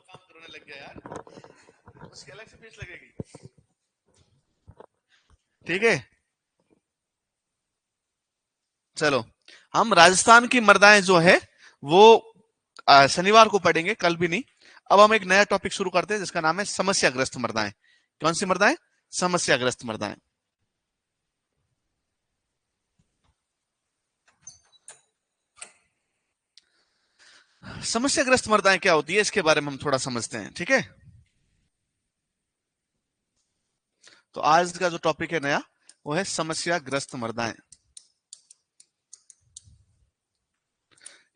काम करने लग गया यार, उसकी अलग से फीस लगेगी। ठीक है, चलो हम राजस्थान की मर्दाएं जो है वो शनिवार को पढ़ेंगे, कल भी नहीं। अब हम एक नया टॉपिक शुरू करते हैं जिसका नाम है समस्याग्रस्त मर्दाएं। कौन सी मर्दाएं? समस्याग्रस्त मर्दाएं। समस्याग्रस्त मर्दाएं क्या होती है इसके बारे में हम थोड़ा समझते हैं, ठीक है। तो आज का जो टॉपिक है नया, वो है समस्याग्रस्त मर्दाएं।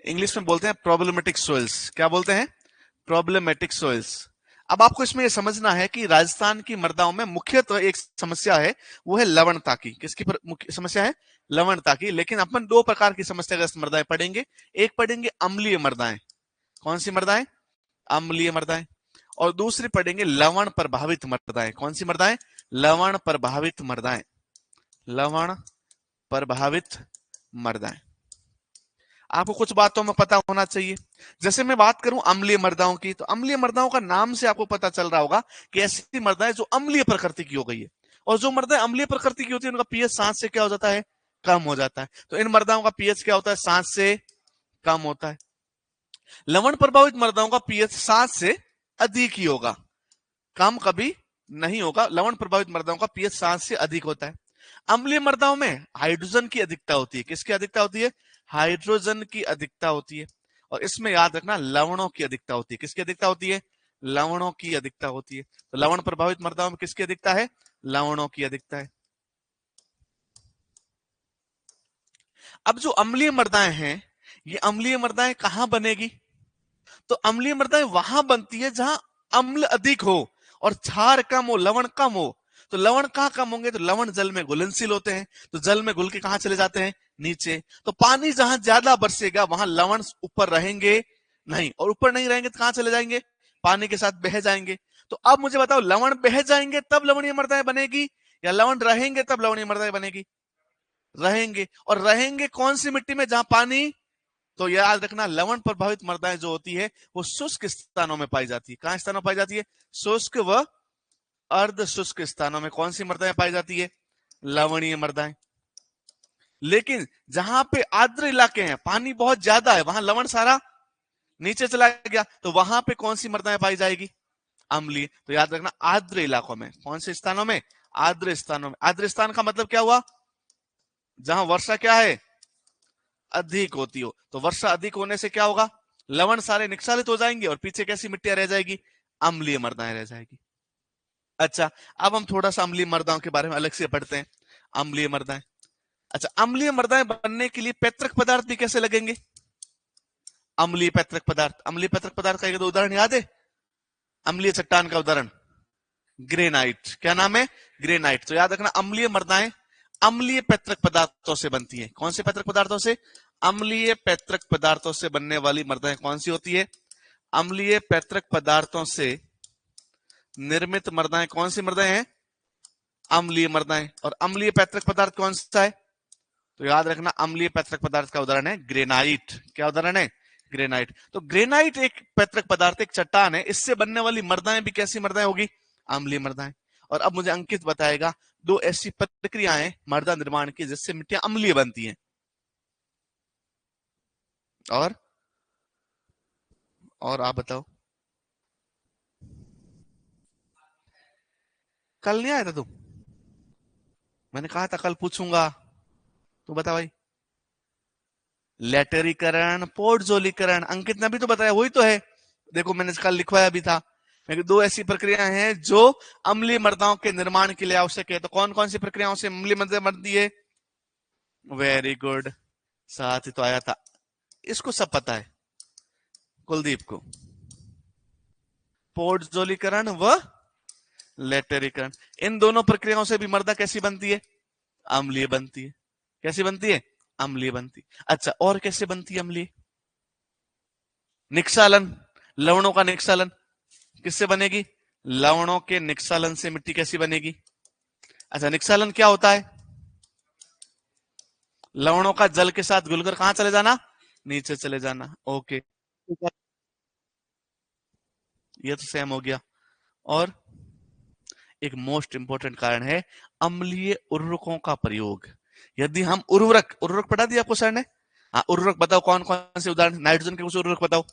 इंग्लिश में बोलते हैं प्रॉब्लमेटिक सोइल्स। क्या बोलते हैं? Problematic soils. अब आपको इसमें यह समझना है कि राजस्थान की मर्दाओं में मुख्यतः एक समस्या है, वो है लवणता की। किसकी मुख्य समस्या है? लवणता की। लेकिन अपन दो प्रकार की समस्याग्रस्त मर्दाएं पढ़ेंगे। एक पढ़ेंगे अम्लीय मर्दाएं। कौन सी मर्दाएं? अम्लीय मर्दाएं। और दूसरी पढ़ेंगे लवण प्रभावित मर्दाएं। कौन सी मर्दाएं? लवण प्रभावित मर्दाएं। लवण प्रभावित मर्दाएं। आपको कुछ बातों में पता होना चाहिए। जैसे मैं बात करूं अम्लीय मर्दाओं की, तो अम्लीय मर्दाओं का नाम से आपको पता चल रहा होगा कि ऐसी मर्दाएं जो अम्लीय प्रकृति की हो गई है। और जो मर्दाएं अम्लीय प्रकृति की होती है उनका पीएच 7 से क्या हो जाता है? कम हो जाता है। तो इन मर्दाओं का पीएच क्या होता है? 7 से कम होता है। लवण प्रभावित मर्दाओं का पीएच 7 से अधिक ही होगा, कम कभी नहीं होगा। लवण प्रभावित मर्दाओं का पीएच 7 से अधिक होता है। अम्लीय मर्दाओं में हाइड्रोजन की अधिकता होती है। किसकी अधिकता होती है? हाइड्रोजन की अधिकता होती है। और इसमें याद रखना लवणों की अधिकता होती है। किसकी अधिकता होती है? लवणों की अधिकता होती है। तो लवण प्रभावित मर्दाओं में किसकी अधिकता है? लवणों की अधिकता है। अब जो अम्लीय मर्दाएं हैं, ये अम्लीय मर्दाएं कहां बनेगी? तो अम्लीय मृदाएं वहां बनती है जहां अम्ल अधिक हो और क्षार कम हो, लवण कम हो। तो लवण कहां कम होंगे? तो लवण जल में घुलनशील होते हैं, तो जल में घुल के कहां चले जाते हैं? नीचे। तो पानी जहां ज्यादा बरसेगा वहां लवण ऊपर रहेंगे नहीं, और ऊपर नहीं रहेंगे तो कहां चले जाएंगे? पानी के साथ बह जाएंगे। तो अब मुझे बताओ, लवण बह जाएंगे तब लवणीय मृदाएं बनेगी, या लवण रहेंगे तब लवणीय मृदाएं बनेगी? रहेंगे। और रहेंगे कौन सी मिट्टी में? जहां पानी। तो याद रखना, लवण प्रभावित मृदाएं जो होती है वो शुष्क स्थानों में पाई जाती है। कहां स्थानों में पाई जाती है? शुष्क व अर्ध शुष्क स्थानों में कौन सी मृदाएं पाई जाती है? लवणीय मृदाएं। लेकिन जहां पे आर्द्र इलाके हैं, पानी बहुत ज्यादा है, वहां लवण सारा नीचे चला गया, तो वहां पे कौन सी मृदाएं पाई जाएगी? अम्लीय। तो याद रखना, आर्द्र इलाकों में। कौन से स्थानों में? आर्द्र स्थानों में। आर्द्र स्थान का मतलब क्या हुआ? जहां वर्षा क्या है? अधिक होती हो। तो वर्षा अधिक होने से क्या होगा? लवण सारे निक्षालित हो जाएंगे और पीछे कैसी मिट्टियां रह जाएगी? अम्लीय मृदाएं रह जाएगी। अच्छा, अब हम थोड़ा सा अम्लीय मृदाओं के बारे में अलग से पढ़ते हैं। अम्लीय मृदाएं। अच्छा, अम्लीय मृदाएं बनने के लिए पैतृक पदार्थ भी कैसे लगेंगे? अम्लीय पैतृक पदार्थ। अम्लीय पैतृक पदार्थ का एक दो उदाहरण याद है? अम्लीय चट्टान का उदाहरण ग्रेनाइट। क्या नाम है? ग्रेनाइट। तो याद रखना, अम्लीय मृदाएं अम्लीय पैतृक पदार्थों से बनती है। कौन से पैतृक पदार्थों से? अम्लीय पैतृक पदार्थों से बनने वाली मृदाएं कौन सी होती है? अम्लीय पैतृक पदार्थों से निर्मित मृदाएं कौन सी मृदाएं हैं? अम्लीय मृदाएं। और अम्लीय पैतृक पदार्थ कौन सा है? तो याद रखना, अम्लीय पैतृक पदार्थ का उदाहरण है ग्रेनाइट। क्या उदाहरण है? ग्रेनाइट। तो ग्रेनाइट एक पैतृक पदार्थ, एक चट्टान है, इससे बनने वाली मृदाएं भी कैसी मृदाएं होगी? अम्लीय मृदाएं। और अब मुझे अंकित बताएगा दो ऐसी प्रक्रियाएं मृदा निर्माण की जिससे मिट्टियां अम्लीय बनती हैं। और आप बताओ। कल नहीं आया था तू? मैंने कहा था कल पूछूंगा। तू बता भाई। लेटरीकरण, पोर्टजोलीकरण, अंकित ने भी तो बताया, वही तो है। देखो मैंने कल लिखवाया भी था। दो ऐसी प्रक्रियाएं हैं जो अम्लीय मृदाओं के निर्माण के लिए आवश्यक है। तो कौन कौन सी प्रक्रियाओं से अम्लीय मृदा बनती है? वेरी गुड, साथ ही तो आया था। इसको सब पता है कुलदीप को। पोर्टजोलीकरण व लेटरीकरण, इन दोनों प्रक्रियाओं से भी मृदा कैसी बनती है? अम्लीय बनती है। कैसी बनती है? अम्लीय बनती है। अच्छा, और कैसे बनती है अम्लीय? निक्षालन, लवणों का निक्षालन। किससे बनेगी? लवणों के निक्षालन से मिट्टी कैसी बनेगी? अच्छा, निक्षालन क्या होता है? लवणों का जल के साथ घुलकर कहां चले जाना, नीचे चले जाना। ओके, ये तो सेम हो गया। और एक मोस्ट इंपोर्टेंट कारण है अम्लीय उर्वरकों का प्रयोग। यदि हम उर्वरक, उर्वरक पढ़ा दिया आपको सर ने? हाँ, उर्वरक बताओ कौन कौन से उदाहरण, नाइट्रोजन के कुछ उर्वरक बताओ।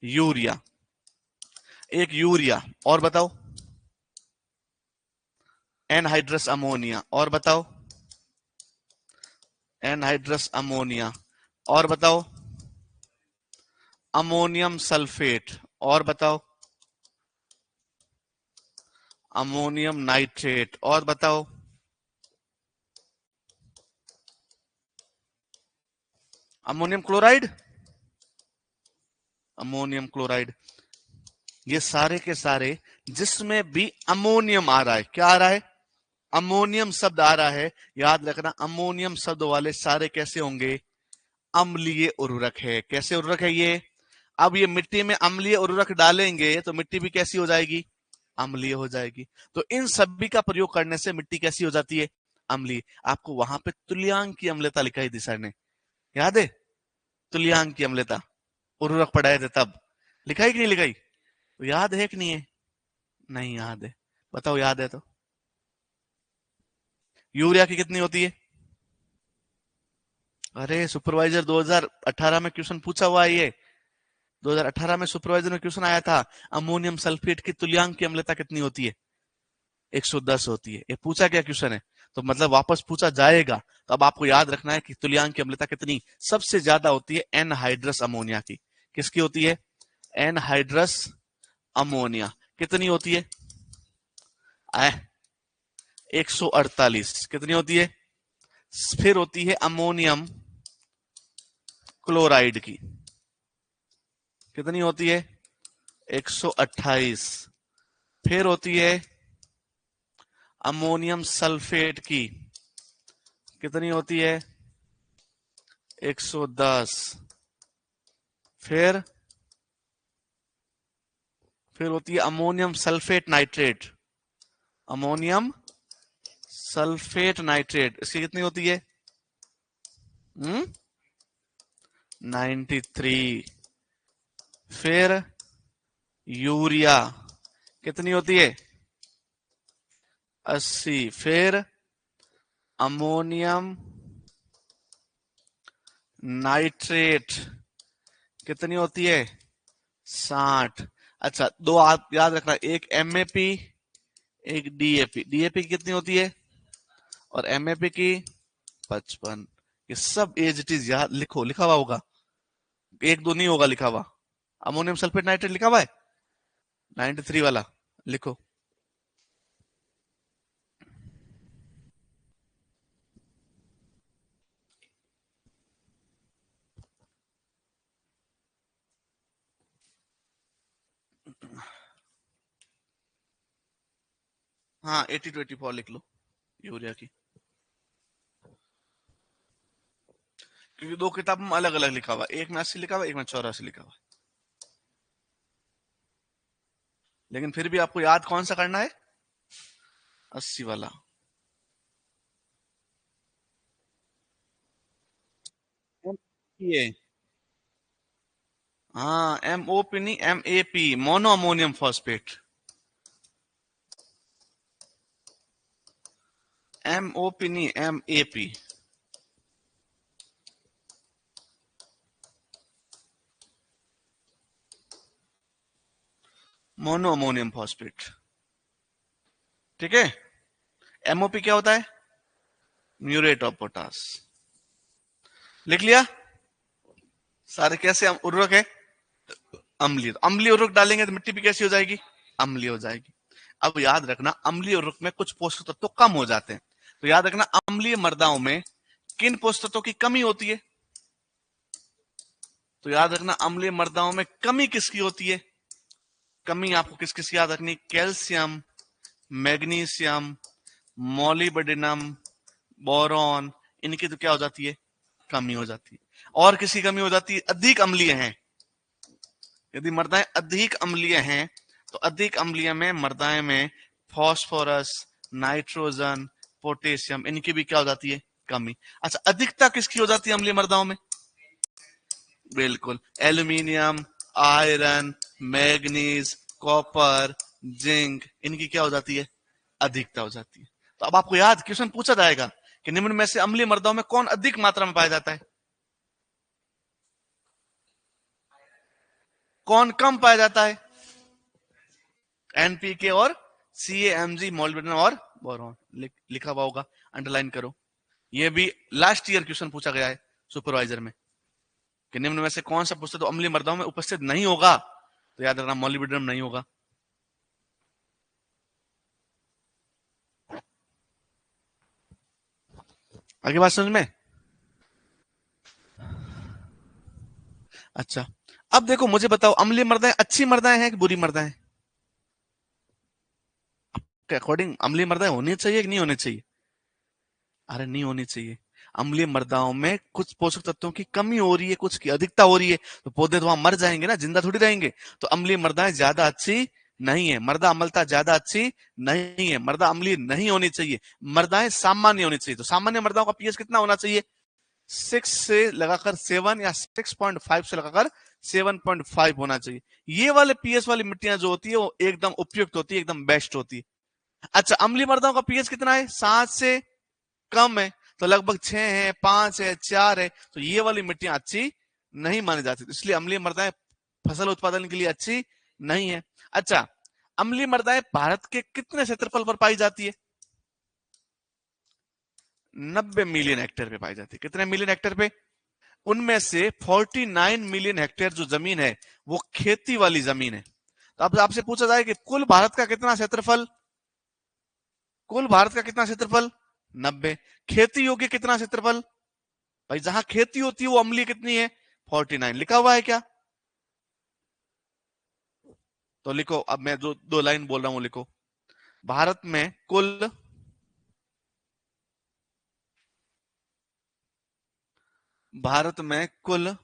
यूरिया, एक यूरिया, और बताओ एनहाइड्रस अमोनिया, और बताओ एनहाइड्रस अमोनिया, और बताओ अमोनियम सल्फेट, और बताओ अमोनियम नाइट्रेट, और बताओ अमोनियम क्लोराइड, अमोनियम क्लोराइड। ये सारे के सारे जिसमें भी अमोनियम आ रहा है, क्या आ रहा है, अमोनियम शब्द आ रहा है, याद रखना अमोनियम शब्द वाले सारे कैसे होंगे, अम्लीय उर्वरक है। कैसे उर्वरक है ये? अब ये मिट्टी में अम्लीय उर्वरक डालेंगे तो मिट्टी भी कैसी हो जाएगी, अम्लीय हो जाएगी। तो इन सभी का प्रयोग करने से मिट्टी कैसी हो जाती है, अम्लीय। आपको वहां पे तुल्यांक की अम्लता लिखाई थी सर ने, याद है? तुल्यांक की अम्लता उर्वरक पढ़ाए थे तब, लिखाई कि नहीं लिखाई? तो याद है कि नहीं है? नहीं याद है, बताओ याद है तो। यूरिया की कितनी होती है? अरे सुपरवाइजर 2018 में क्वेश्चन पूछा हुआ है ये, 2018 में सुपरवाइजर में क्वेश्चन आया था, अमोनियम सल्फेट की तुल्यांक की अम्लता कितनी होती है? 110 होती है। ये पूछा क्या क्वेश्चन है, तो मतलब वापस पूछा जाएगा। तो अब आपको याद रखना है कि तुल्यांक की अम्लता कितनी सबसे ज्यादा होती है, एनहाइड्रस अमोनिया की। किसकी होती है? Anhydrous ammonia. कितनी होती है? 148। कितनी होती है? फिर होती है अमोनियम क्लोराइड की, कितनी होती है? 128। फिर होती है अमोनियम सल्फेट की, कितनी होती है? 110। फिर फिर होती है ammonium sulphate nitrate, ammonium sulphate nitrate, इसकी कितनी होती है? 93। फिर यूरिया, कितनी होती है? 80। फिर अमोनियम नाइट्रेट, कितनी होती है? 60। अच्छा, दो आप याद रखना, एक एमएपी, एक डीएपी। डीएपी की कितनी होती है और एमएपी की? 55। ये सब एज इट इज याद, लिखो, लिखा हुआ होगा, एक दो नहीं होगा लिखा हुआ। अमोनियम सल्फेट नाइट्रेट लिखा हुआ है 93 वाला, लिखो। हाँ, 80 to 84 लिख लो यूरिया की, क्योंकि दो किताब में अलग अलग लिखा हुआ, एक में 80 लिखा हुआ, एक में 84 लिखा हुआ। लेकिन फिर भी आपको याद कौन सा करना है? 80 वाला। ये हाँ, एमओपी नहीं, MAP, mono ammonium phosphate. MOP नहीं, एमएपी। मोनो अमोनियम फॉस्फेट, ठीक है। एमओपी क्या होता है? Muriate of potash. लिख लिया सारे? कैसे उर्वरक है? अम्लीय, अम्लीय उर्वरक डालेंगे तो मिट्टी भी कैसी हो जाएगी, अम्लीय हो जाएगी। अब याद रखना अम्लीय उर्वरक में कुछ पोषक तत्व कम हो जाते हैं, तो याद रखना अम्लीय मृदाओं में किन पोषक तत्वों की कमी होती है? तो याद रखना अम्लीय मृदाओं में कमी किसकी होती है? कमी आपको किस किस याद रखनी? कैल्शियम, मैग्नीशियम, मोलिब्डेनम, बोरॉन, इनकी तो क्या हो जाती है, कमी हो जाती है। और किसी कमी हो जाती है? अधिक अम्लीय हैं, यदि मृदाएं अधिक अम्लीय हैं तो अधिक अम्लीय में मृदाएं में फास्फोरस, नाइट्रोजन, पोटेशियम, इनकी भी क्या हो जाती है, कमी। अच्छा, अधिकता किसकी हो जाती है अम्लीय मृदाओं में? बिल्कुल, aluminium, iron, manganese, copper, zinc, इनकी क्या हो जाती है? अधिकता हो जाती है। तो अब आपको याद क्वेश्चन पूछा जाएगा कि निम्न में से अम्लीय मृदाओं में कौन अधिक मात्रा में पाया जाता है, कौन कम पाया जाता है? एनपीके और सीएमजी, मोलिब्डेनम और बोरॉन। लिखा हुआ होगा, अंडरलाइन करो। ये भी लास्ट ईयर क्वेश्चन पूछा गया है सुपरवाइजर में कि निम्न में से कौन सा पुस्तक तो अम्लीय मृदाओं में उपस्थित नहीं होगा, तो याद रखना मोलिब्डेनम नहीं होगा। आगे बात समझ में? अच्छा, अब देखो मुझे बताओ, अम्लीय मृदाएं अच्छी मृदाएं हैं कि बुरी मृदाएं? के अकॉर्डिंग अम्लीय मृदाएं होनी चाहिए कि नहीं होनी चाहिए? अरे नहीं होनी चाहिए। अम्लीय मृदाओं में कुछ पोषक तत्वों की कमी हो रही है, कुछ की अधिकता हो रही है, तो पौधे तो वहां मर जाएंगे ना, जिंदा थोड़ी रहेंगे। तो अम्लीय मृदाएं ज्यादा अच्छी नहीं है, मृदा अम्लता ज्यादा अच्छी नहीं है, मृदा अम्लीय नहीं होनी चाहिए, मृदाएं सामान्य होनी चाहिए। तो सामान्य मृदाओं का पीएच कितना होना चाहिए? 6 से लगाकर 7 या 6.5 से लगाकर 7.5 होना चाहिए। ये वाले पीएच वाली मिट्टियां जो होती है वो एकदम उपयुक्त होती है, एकदम बेस्ट होती है। अच्छा, अम्लीय मृदाओं का पीएच कितना है? 7 से कम है, तो लगभग 6 है, 5 है, 4 है, तो ये वाली मिट्टियां अच्छी नहीं मानी जाती, इसलिए अम्लीय मृदाएं फसल उत्पादन के लिए अच्छी नहीं है। अच्छा, अम्लीय मृदाएं भारत के कितने क्षेत्रफल पर पाई जाती है? 90 मिलियन हेक्टेयर पे पाई जाती है। कितने मिलियन हेक्टेयर पे? उनमें से 49 मिलियन हेक्टेयर जो जमीन है वो खेती वाली जमीन है। तो अब आपसे पूछा जाए कि कुल भारत का कितना क्षेत्रफल? कुल भारत का कितना क्षेत्रफल? 90। खेती योग्य कितना क्षेत्रफल? भाई जहां खेती होती है वो अम्लीय कितनी है? 49। लिखा हुआ है क्या? तो लिखो, अब मैं जो 2 लाइन बोल रहा हूं लिखो। भारत में कुल भारत में कुल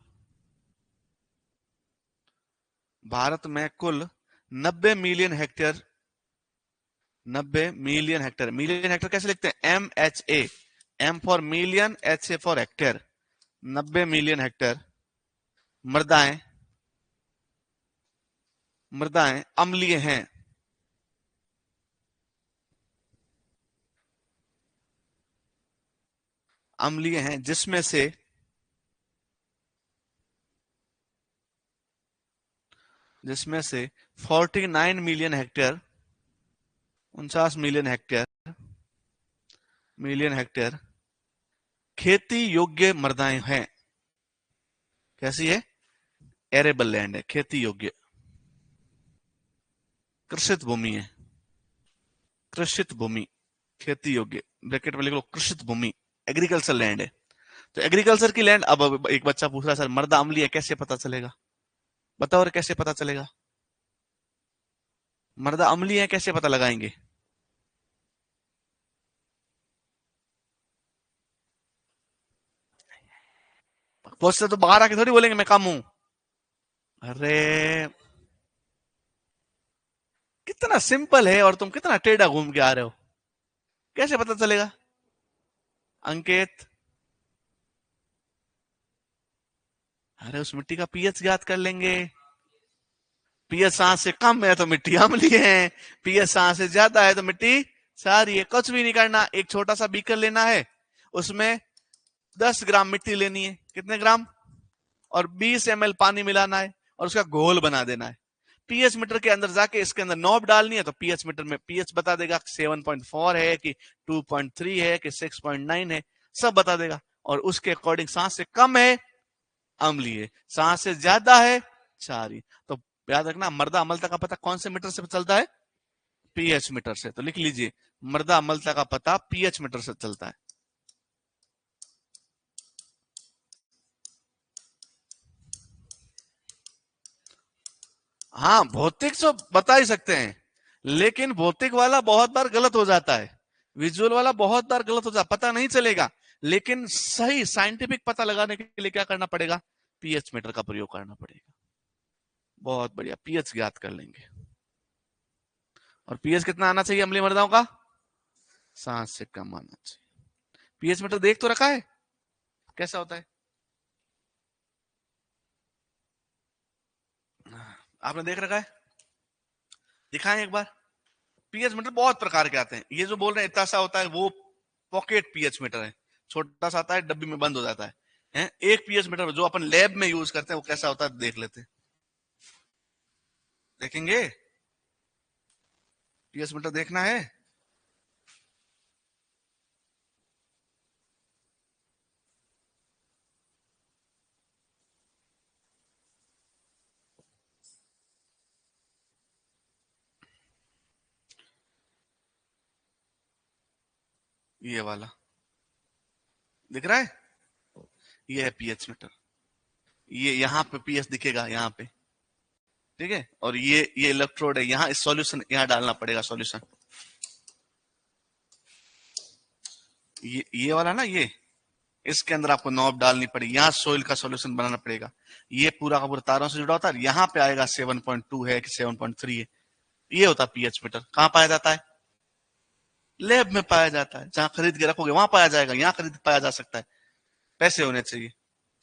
भारत में कुल 90 million hectare 90 million hectare. Million hectare कैसे लिखते हैं? MHA, M for million, HA for hectare. 90 million hectare मृदाएं मृदाएं अम्लीय हैं। अम्लीय हैं जिसमें से 49 मिलियन हेक्टेयर 49 मिलियन हेक्टेयर खेती योग्य मृदाएं हैं। कैसी है? एरेबल लैंड है, खेती योग्य, कृषित भूमि है। कृषित भूमि, खेती योग्य, ब्रैकेट में लिख लो कृषित भूमि, एग्रीकल्चर लैंड है। तो एग्रीकल्चर की लैंड। अब एक बच्चा पूछ रहा है, सर मृदा अम्लीय है कैसे पता चलेगा? बताओ, और कैसे पता चलेगा मृदा अम्लीय है? कैसे पता लगाएंगे? बहुत से तो बाहर आके थोड़ी बोलेंगे मैं कम हूं। अरे कितना सिंपल है और तुम कितना टेढ़ा घूम के आ रहे हो। कैसे पता चलेगा? अंकित, अरे उस मिट्टी का पीएच ज्ञात कर लेंगे। पीएच 7 से कम है तो मिट्टी अम्लीय है, पीएच 7 से ज्यादा है तो मिट्टी सारी है। कुछ भी नहीं करना, एक छोटा सा बीकर लेना है, उसमें 10 ग्राम मिट्टी लेनी है। कितने ग्राम? और 20 ml पानी मिलाना है और उसका घोल बना देना है। पीएच मीटर के अंदर जाके इसके अंदर नॉब डालनी है, तो पीएच मीटर में पीएच बता देगा 7.4 है कि 2.3 है कि 6.9 है, सब बता देगा। और उसके अकॉर्डिंग 7 से कम है अम्लीय, 7 से ज्यादा है क्षारीय। तो याद रखना, मृदा अम्लता का पता कौन से मीटर से चलता है? पीएच मीटर से। तो लिख लीजिए, मृदा अम्लता का पता पीएच मीटर से चलता है। हाँ, भौतिक तो बता ही सकते हैं, लेकिन भौतिक वाला बहुत बार गलत हो जाता है, विजुअल वाला बहुत बार गलत हो जाता, पता नहीं चलेगा। लेकिन सही साइंटिफिक पता लगाने के लिए क्या करना पड़ेगा? पीएच मीटर का प्रयोग करना पड़ेगा। बहुत बढ़िया, पीएच ज्ञात कर लेंगे। और पीएच कितना आना चाहिए अम्लीय मृदाओं का? 7 से कम आना चाहिए। पीएच मीटर देख तो रखा है कैसा होता है? आपने देख रखा है? दिखाएं एक बार। पीएच मीटर बहुत प्रकार के आते हैं। ये जो बोल रहे हैं इतना सा होता है वो पॉकेट पीएच मीटर है, छोटा सा आता है, डब्बी में बंद हो जाता है। एक पीएच मीटर जो अपन लैब में यूज करते हैं वो कैसा होता है देख लेते हैं। देखेंगे? पीएच मीटर देखना है? ये वाला दिख रहा है? ये है पीएच मीटर। ये यहाँ पे पीएच दिखेगा यहाँ पे, ठीक है। और ये इलेक्ट्रोड है, यहाँ सॉल्यूशन यहाँ डालना पड़ेगा सॉल्यूशन। ये वाला ना, ये इसके अंदर आपको नॉब डालनी पड़ेगी, यहाँ सोइल का सॉल्यूशन बनाना पड़ेगा। ये पूरा का पूरा तारों से जुड़ा होता है। यहाँ पे आएगा 7.2 है कि 7.3 है। ये होता है पीएच मीटर। कहाँ पाया जाता है? लैब में पाया जाता है। जहां खरीद के रखोगे वहां पाया जाएगा, यहाँ खरीद पाया जा सकता है। पैसे होने चाहिए,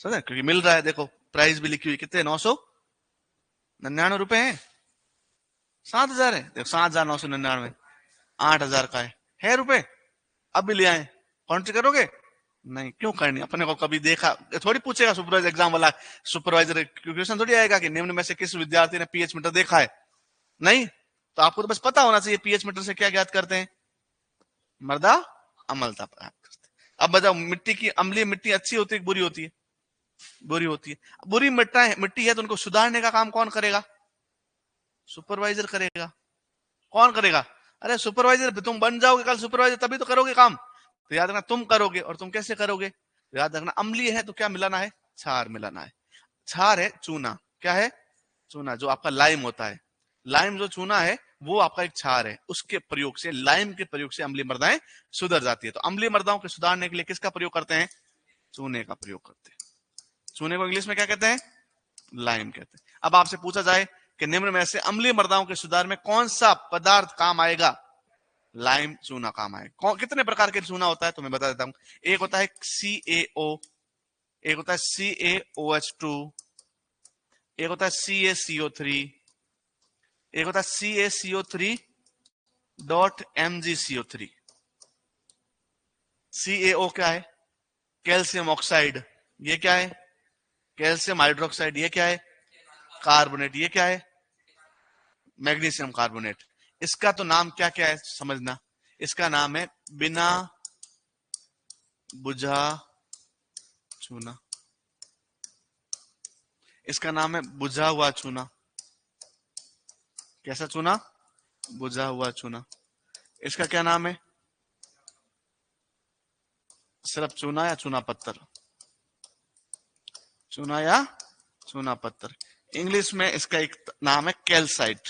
समझे? क्योंकि मिल रहा है, देखो प्राइस भी लिखी हुई, कितने? 999 है। 7,000 है, देखो 7,999, 8,000 का है रुपए। अब भी ले आए, कॉन्ट्री करोगे? नहीं, क्यों करनी? अपने को कभी देखा थोड़ी पूछेगा सुपरवाइजर एग्जाम वाला, सुपरवाइजर क्वेश्चन थोड़ी आएगा कि निम्न में से किस विद्यार्थी ने पीएच मीटर देखा है। नहीं, तो आपको तो बस पता होना चाहिए पीएच मीटर से क्या ज्ञात करते हैं, मृदा अम्लता प्राप्त करते हैं। अब बताओ, मिट्टी की अम्लीय मिट्टी अच्छी होती है बुरी होती है? बुरी होती है। बुरी मिट्टी है तो उनको सुधारने का काम कौन करेगा? सुपरवाइजर करेगा। कौन करेगा? अरे सुपरवाइजर, तुम बन जाओगे कल सुपरवाइजर तभी तो करोगे काम। तो याद रखना तुम करोगे, और तुम कैसे करोगे? तो याद रखना अम्लीय है तो क्या मिलाना है? क्षार मिलाना है। क्षार है चूना। क्या है? चूना। जो आपका लाइम होता है, लाइम जो चूना है वो आपका एक क्षार है। उसके प्रयोग से, लाइम के प्रयोग से अम्लीय मृदाएं सुधर जाती है। तो अम्लीय मृदाओं के सुधारने के लिए किसका प्रयोग करते हैं? चूने का प्रयोग करते हैं। चूने को इंग्लिश में क्या कहते हैं? लाइम कहते हैं। अब आपसे पूछा जाए कि निम्न में से अम्लीय मृदाओं के सुधार में कौन सा पदार्थ काम आएगा? लाइम चूना काम आएगा। कितने प्रकार के चूना होता है तो मैं बता देता हूं। एक होता है CaO, एक होता है CaOH2, एक होता है CaCO3, एक होता है CaCO3.MgCO3। CaO क्या है? Calcium oxide. ये क्या है? Calcium hydroxide. ये क्या है? कार्बोनेट। ये क्या है? Magnesium carbonate. इसका तो नाम क्या क्या है समझना। इसका नाम है बिना बुझा चूना। इसका नाम है बुझा हुआ चूना। कैसा चूना? बुझा हुआ चूना। इसका क्या नाम है? सिर्फ चूना या चूना पत्थर? चूना या चूना पत्थर। इंग्लिश में इसका एक नाम है कैल्साइट।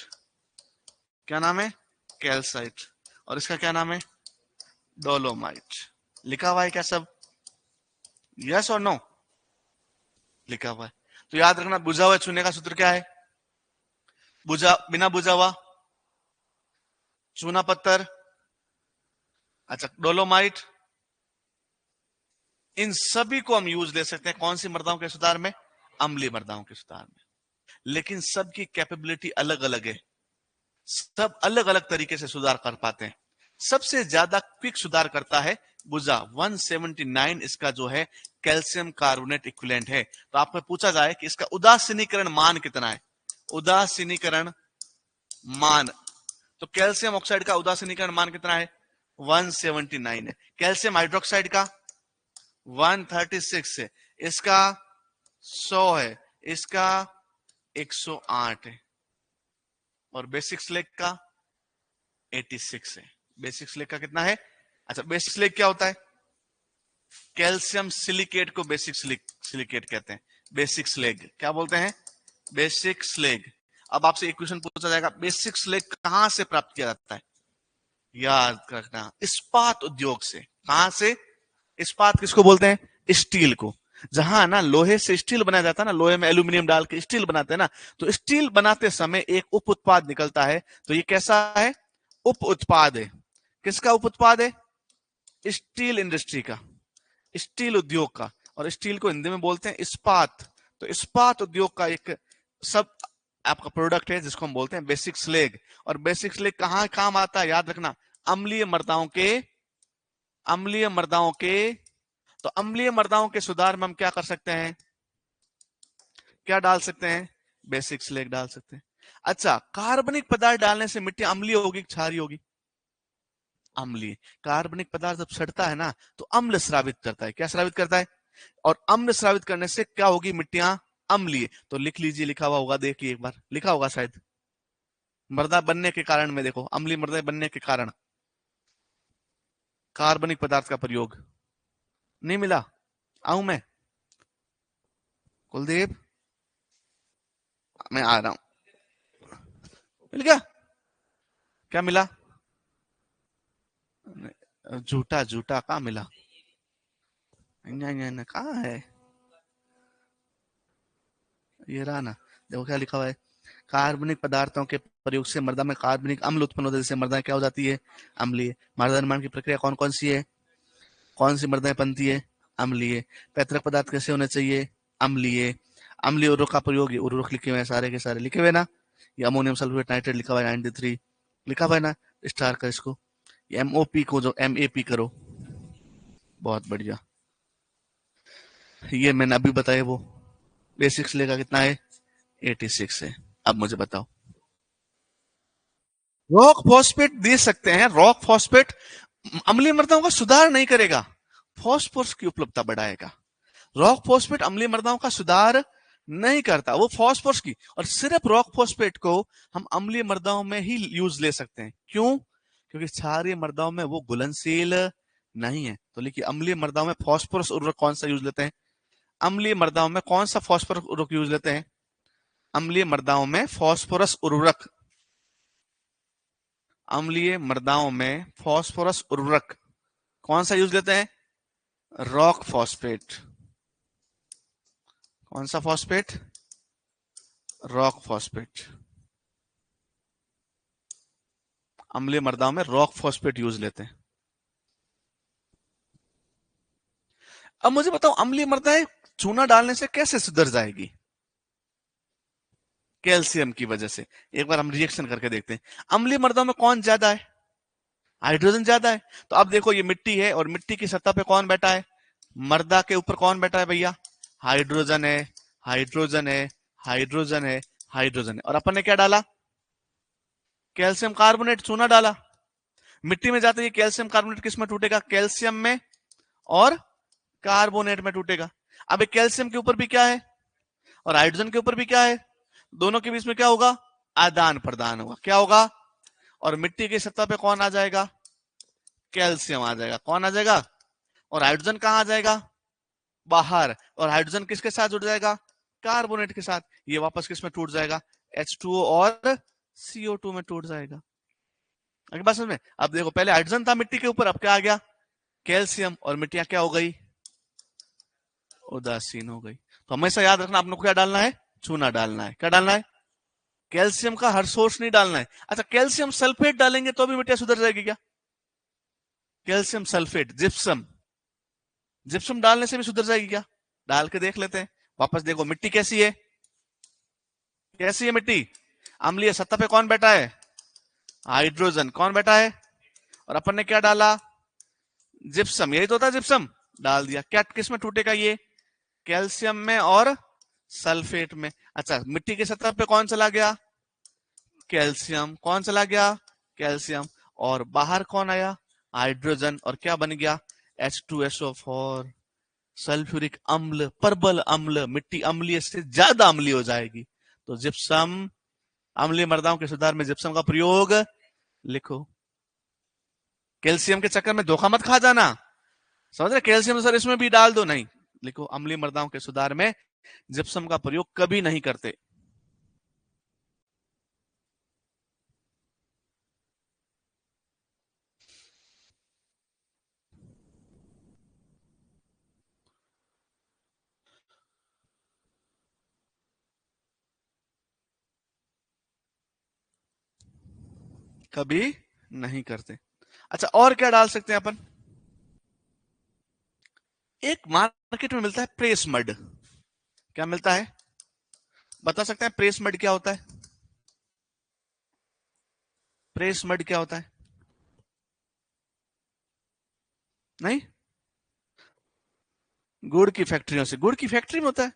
क्या नाम है? कैल्साइट। और इसका क्या नाम है? डोलोमाइट। लिखा हुआ है क्या सब? यस और नो? लिखा हुआ है। तो याद रखना, बुझा हुआ चूने का सूत्र क्या है? बिना बुझा हुआ चूना पत्थर। अच्छा, डोलोमाइट। इन सभी को हम यूज ले सकते हैं कौन सी मृदाओं के सुधार में? अम्लीय मृदाओं के सुधार में। लेकिन सबकी कैपेबिलिटी अलग अलग है, सब अलग अलग तरीके से सुधार कर पाते हैं। सबसे ज्यादा क्विक सुधार करता है बुझा, 179 इसका जो है कैल्शियम कार्बोनेट इक्विवेलेंट है। तो आपको पूछा जाए कि इसका उदासीनीकरण मान कितना है? उदासीनीकरण मान, तो कैल्शियम ऑक्साइड का उदासीनीकरण मान कितना है? 179 है। कैल्शियम हाइड्रोक्साइड का 136 है। इसका 100 है। इसका 108 है। और बेसिक स्लेग का 86 है। बेसिक स्लेग का कितना है? अच्छा, बेसिक स्लेग क्या होता है? कैल्शियम सिलिकेट को बेसिक सिलिकेट कहते हैं। बेसिक स्लेग क्या बोलते हैं? Basic slag. अब आपसे एक क्वेश्चन पूछा जाएगा, बेसिक स्लेग कहां से प्राप्त किया जाता है? याद रखना, इस्पात उद्योग से। कहां से? इस्पात किसको बोलते हैं? स्टील को। जहां ना लोहे से स्टील बनाया जाता है ना, लोहे में एल्यूमिनियम डाल के स्टील बनाते हैं ना, तो स्टील बनाते समय एक उप उत्पाद निकलता है। तो ये कैसा है? उप उत्पाद है। किसका उप उत्पाद है? स्टील इंडस्ट्री का। स्टील उद्योग का, और स्टील को हिंदी में बोलते हैं इस्पात। तो इस्पात उद्योग का एक सब आपका प्रोडक्ट है जिसको हम बोलते हैं बेसिक स्लेग। और बेसिक स्लेग कहाँ काम आता है, याद रखना, अम्लीय मृदाओं के, अम्लीय मृदाओं के, तो अम्लीय मृदाओं के सुधार में हम क्या कर सकते हैं, क्या डाल सकते हैं, बेसिक स्लेग डाल सकते हैं। अच्छा, कार्बनिक पदार्थ डालने से मिट्टी अम्लीय होगी कि क्षारीय होगी, अम्लीय। कार्बनिक पदार्थ जब सड़ता है ना तो अम्ल स्रावित करता है, क्या स्रावित करता है, और अम्ल स्रावित करने से क्या होगी, मिट्टियां अम्लीय। तो लिख लीजिए, लिखा हुआ होगा, देखिए एक बार लिखा होगा शायद, मृदा बनने के कारण में देखो, अम्लीय मृदा बनने के कारण कार्बनिक पदार्थ का प्रयोग। नहीं मिला, आऊं मैं, कुलदीप, मैं आ रहा हूं। मिल गया, क्या मिला, झूठा झूठा कहाँ मिला, कहाँ है, ये रहा ना, देखो क्या लिखा हुआ है, कार्बनिक पदार्थों के प्रयोग से मृदा में कार्बनिक अम्ल उत्पन्न होता है, जिससे मृदा क्या हो जाती है, अम्लीय। मृदा निर्माण की प्रक्रिया कौन कौन सी है, कौन सी मृदाएं बनती है, अम्लीय। पैतृक पदार्थ कैसे होने चाहिए, अम्लीय। अम्लीय उर्वरक का प्रयोग, ये उर्वरक लिखे हुए हैं सारे के सारे, लिखे हुए ना, ये अमोनियम सल्फेट नाइट्रेट लिखा हुआ है 93, लिखा हुआ है ना, स्टार का इसको, एमओपी को जो एमएपी करो, बहुत बढ़िया। ये मैंने अभी बताया, वो बेसिक्स लेगा कितना है, 86 है। अब मुझे बताओ, रॉक फॉस्फेट दे सकते हैं, रॉक फॉस्फेट अम्लीय मृदाओं का सुधार नहीं करेगा, फॉस्फोरस की उपलब्धता बढ़ाएगा। रॉक फॉस्फेट अम्लीय मृदाओं का सुधार नहीं करता, वो फॉस्फोरस की, और सिर्फ रॉक फॉस्फेट को हम अम्लीय मृदाओं में ही यूज ले सकते हैं, क्यों, क्योंकि क्षारीय मृदाओं में वो घुलनशील नहीं है। तो लिखिए, अम्लीय मृदाओं में फॉस्फोरस उर्वरक कौन सा यूज लेते हैं, अम्लीय मृदाओं में कौन सा फॉस्फोरस उर्वरक यूज लेते हैं, अम्लीय मृदाओं में फॉस्फोरस उर्वरक, अम्लीय मृदाओं में फॉस्फोरस उर्वरक कौन सा यूज लेते हैं, रॉक फॉस्फेट। कौन सा फॉस्फेट, रॉक फॉस्फेट। अम्लीय मृदाओं में रॉक फॉस्फेट यूज लेते हैं। अब मुझे बताओ, अम्लीय मृदाएं चूना डालने से कैसे सुधर जाएगी, कैल्शियम की वजह से। एक बार हम रिएक्शन करके देखते हैं, अम्लीय मृदाओं में कौन ज्यादा है, हाइड्रोजन ज्यादा है। तो अब देखो, ये मिट्टी है और मिट्टी की सतह पे कौन बैठा है, मृदा के ऊपर कौन बैठा है भैया, हाइड्रोजन है, हाइड्रोजन है, हाइड्रोजन है, हाइड्रोजन है। और अपन ने क्या डाला, कैल्शियम कार्बोनेट, चूना डाला। मिट्टी में जाते ही कैल्शियम कार्बोनेट किस में टूटेगा, कैल्शियम में और कार्बोनेट में टूटेगा। अब एक कैल्शियम के ऊपर भी क्या है और हाइड्रोजन के ऊपर भी क्या है, दोनों के बीच में क्या होगा, आदान प्रदान होगा, क्या होगा, और मिट्टी की सतह पे कौन आ जाएगा, कैल्शियम आ जाएगा। कौन आ जाएगा, और हाइड्रोजन कहां आ जाएगा, बाहर। और हाइड्रोजन किसके साथ जुड़ जाएगा, कार्बोनेट के साथ। ये वापस किस में टूट जाएगा, H2O और CO2 में टूट जाएगा। अगली बात समझ में। अब देखो, पहले हाइड्रोजन था मिट्टी के ऊपर, अब क्या आ गया, कैल्शियम, और मिट्टियां क्या हो गई, उदासीन हो गई। तो हमेशा याद रखना, आपने को क्या डालना है, चूना डालना है। क्या डालना है, कैल्शियम का हर सोर्स नहीं डालना है। अच्छा, कैल्शियम सल्फेट डालेंगे तो भी मिट्टियां सुधर जाएगी क्या, कैल्शियम सल्फेट, जिप्सम, जिप्सम डालने से भी सुधर जाएगी क्या, डाल के देख लेते हैं। वापस देखो, मिट्टी कैसी है, कैसी है मिट्टी, अम्लीय। सतह पे कौन बैठा है, हाइड्रोजन। कौन बैठा है, और अपन ने क्या डाला, जिप्सम, यही तो था, जिप्सम डाल दिया। क्या किस में टूटेगा ये, कैल्शियम में और सल्फेट में। अच्छा, मिट्टी की सतह पे कौन चला गया, कैल्शियम। कौन चला गया, कैल्शियम। और बाहर कौन आया, हाइड्रोजन। और क्या बन गया, H2SO4, सल्फ्यूरिक अम्ल, प्रबल अम्ल। मिट्टी अम्लीय से ज्यादा अम्लीय हो जाएगी। तो जिप्सम, अम्लीय मृदाओं के सुधार में जिप्सम का प्रयोग लिखो। कैल्शियम के चक्कर में धोखा मत खा जाना, समझ रहे, कैल्शियम सर इसमें भी डाल दो, नहीं, लिखो, अम्लीय मृदाओं के सुधार में जिप्सम का प्रयोग कभी नहीं करते। कभी नहीं करते। अच्छा, और क्या डाल सकते हैं अपन, एक मार्केट में मिलता है प्रेस मड। क्या मिलता है, बता सकते हैं प्रेस मड क्या होता है? प्रेस मड क्या होता है? नहीं, गुड़ की फैक्ट्रियों से, गुड़ की फैक्ट्री में होता है।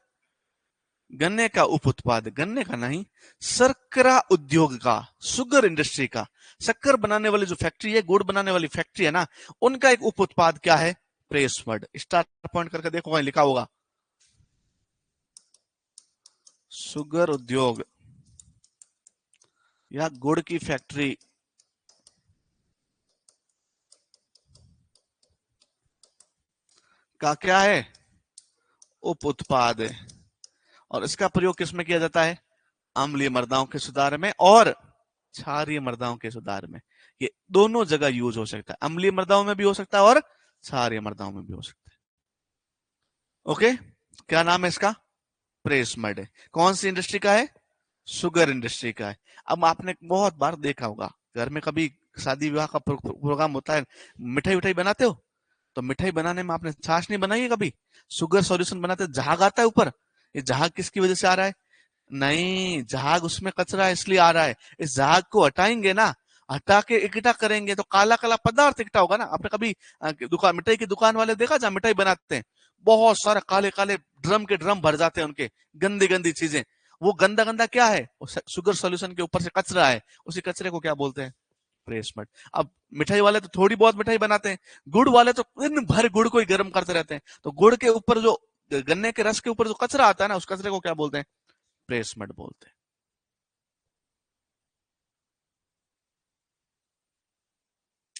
गन्ने का उप उत्पाद, गन्ने का नहीं, शर्करा उद्योग का, शुगर इंडस्ट्री का, शक्कर बनाने वाली जो फैक्ट्री है, गुड़ बनाने वाली फैक्ट्री है ना, उनका एक उप उत्पाद क्या है? Press mud. स्टार पॉइंट करके देखो, वहीं लिखा होगा शुगर उद्योग या गुड़ की फैक्ट्री का क्या है? उप उत्पाद है। और इसका प्रयोग किसमें किया जाता है? अम्लीय मृदाओं के सुधार में और क्षारीय मृदाओं के सुधार में। ये दोनों जगह यूज हो सकता है, अम्लीय मृदाओं में भी हो सकता है और क्षारीय मृदाओं में भी हो सकता है। ओके, क्या नाम है इसका? प्रेस मड है। कौन सी इंडस्ट्री का है? शुगर इंडस्ट्री का है। अब आपने बहुत बार देखा होगा, घर में कभी शादी विवाह का प्रोग्राम होता है, मिठाई उठाई बनाते हो, तो मिठाई बनाने में आपने छाछ नहीं बनाई है कभी? शुगर सॉल्यूशन बनाते झाग आता है ऊपर। ये झाग किसकी वजह से आ रहा है? नहीं, झाग उसमें कचरा इसलिए आ रहा है। इस झाग को हटाएंगे ना, हटा के इकट्ठा करेंगे तो काला काला पदार्थ इकट्ठा होगा ना। आपने कभी दुकान, मिठाई की दुकान वाले देखा जहां मिठाई बनाते हैं, बहुत सारे काले काले ड्रम के ड्रम भर जाते हैं उनके, गंदी गंदी चीजें। वो गंदा गंदा क्या है? वो शुगर सॉल्यूशन के ऊपर से कचरा है। उसी कचरे को क्या बोलते हैं? Press mud. अब मिठाई वाले तो थोड़ी बहुत मिठाई बनाते हैं, गुड़ वाले तो दिन भर गुड़ को ही गर्म करते रहते हैं। तो गुड़ के ऊपर जो, गन्ने के रस के ऊपर जो कचरा आता है ना, उस कचरे को क्या बोलते हैं? प्रेस मड बोलते हैं।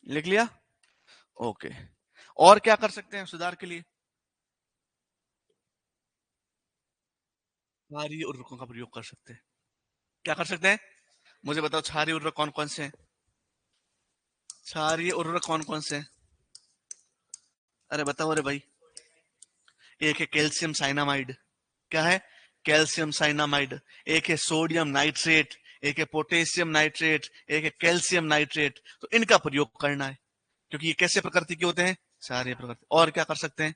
लिख लिया? ओके। और क्या कर सकते हैं सुधार के लिए? क्षारीय उर्वरकों का प्रयोग कर सकते हैं। क्या कर सकते हैं? मुझे बताओ, क्षारीय उर्वरक कौन कौन से हैं? क्षारीय उर्वरक कौन कौन से हैं? अरे बताओ, अरे भाई। एक है कैल्शियम साइनामाइड। क्या है? Calcium cyanamide. एक है सोडियम नाइट्रेट, एक है पोटेशियम नाइट्रेट, एक है कैल्शियम नाइट्रेट। तो इनका प्रयोग करना है, क्योंकि ये कैसे प्रकृति के होते हैं? सारे प्रकृति। और क्या कर सकते हैं?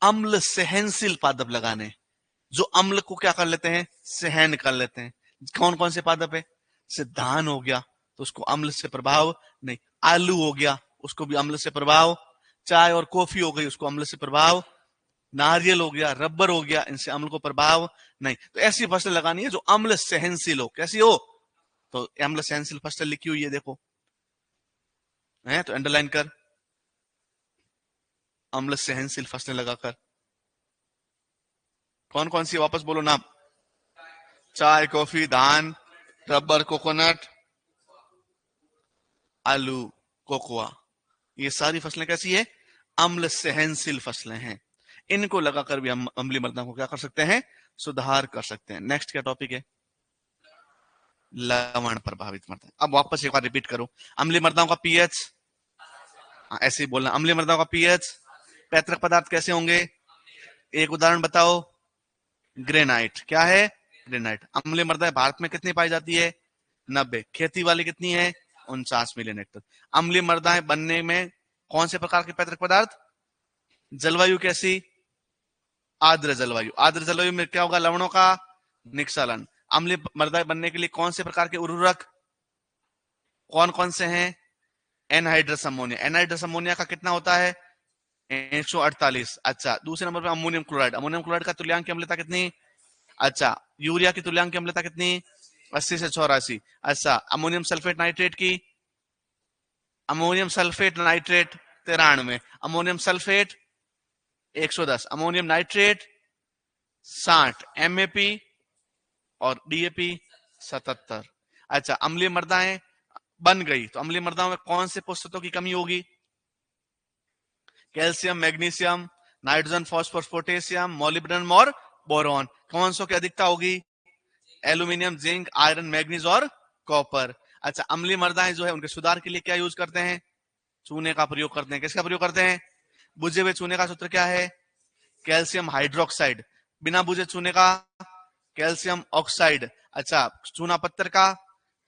अम्ल सहनशील पादप लगाने, जो अम्ल को क्या कर लेते हैं? सहन कर लेते हैं। कौन कौन से पादप है? जैसे धान हो गया, तो उसको अम्ल से प्रभाव नहीं। आलू हो गया, उसको भी अम्ल से प्रभाव। चाय और कॉफी हो गई, उसको अम्ल से प्रभाव। नारियल हो गया, रबर हो गया, इनसे अम्ल को प्रभाव नहीं। तो ऐसी फसल लगानी है जो अम्ल सहनशील हो। कैसी हो? तो अम्ल सहनशील फसल लिखी हुई है, देखो है, तो अंडरलाइन कर, अम्ल सहनशील फसलें लगाकर। कौन कौन सी, वापस बोलो नाम। चाय, कॉफी, धान, रबर, कोकोनट, आलू, कोकोआ। ये सारी फसलें कैसी है? अम्ल सहनशील फसलें हैं। इनको लगाकर भी हम अम्लीय मृदा को क्या कर सकते हैं? सुधार कर सकते हैं। नेक्स्ट क्या टॉपिक है? लवण प्रभावित मृदा। अब वापस एक बार रिपीट करो, अम्लीय मृदाओं का पीएच, ऐसे ही बोलना, अम्लीय मृदाओं का पीएच। पैतृक पदार्थ कैसे होंगे? एक उदाहरण बताओ। ग्रेनाइट। क्या है? ग्रेनाइट। अम्लीय मृदा भारत में कितनी पाई जाती है? 90। खेती वाली कितनी है? 49 मिलियन हेक्टर। अम्लीय मृदाएं बनने में कौन से प्रकार के पैतृक पदार्थ? जलवायु कैसी? आर्द्र जलवायु। आर्द्र जलवायु में क्या होगा? लवणों का निक्षालन। अम्लीय मृदाएं बनने के लिए कौन से प्रकार के उर्वरक कौन कौन से हैं? Anhydrous ammonia. एनहाइड्रस अमोनिया का कितना होता है? 148। अच्छा, दूसरे नंबर पर अमोनियम क्लोराइड। अमोनियम क्लोराइड का तुल्यांक अम्लता कितनी? अच्छा, यूरिया की तुल्यांक अम्लता कितनी? 80 से 84। अच्छा, अमोनियम सल्फेट नाइट्रेट की, ammonium sulphate nitrate 93। Ammonium sulphate 110। Ammonium nitrate 60। MAP और डीएपी 77। अच्छा, अम्लीय मृदाएं बन गई, तो अम्लीय मृदाओं में कौन से पोषक तत्वों की कमी होगी? Calcium, magnesium, nitrogen, phosphorus, potassium, molybdenum और बोरॉन। कौन सो की अधिकता होगी? एल्यूमिनियम, जिंक, आयरन, मैग्नीज और कॉपर। अच्छा, अम्लीय मृदाएं जो है उनके सुधार के लिए क्या यूज करते हैं? चूने का प्रयोग करते हैं। किसका प्रयोग करते हैं? बुझे हुए चूने का सूत्र क्या है? Calcium hydroxide. बिना बुझे चूने का कैल्शियम ऑक्साइड। अच्छा, चूना पत्थर का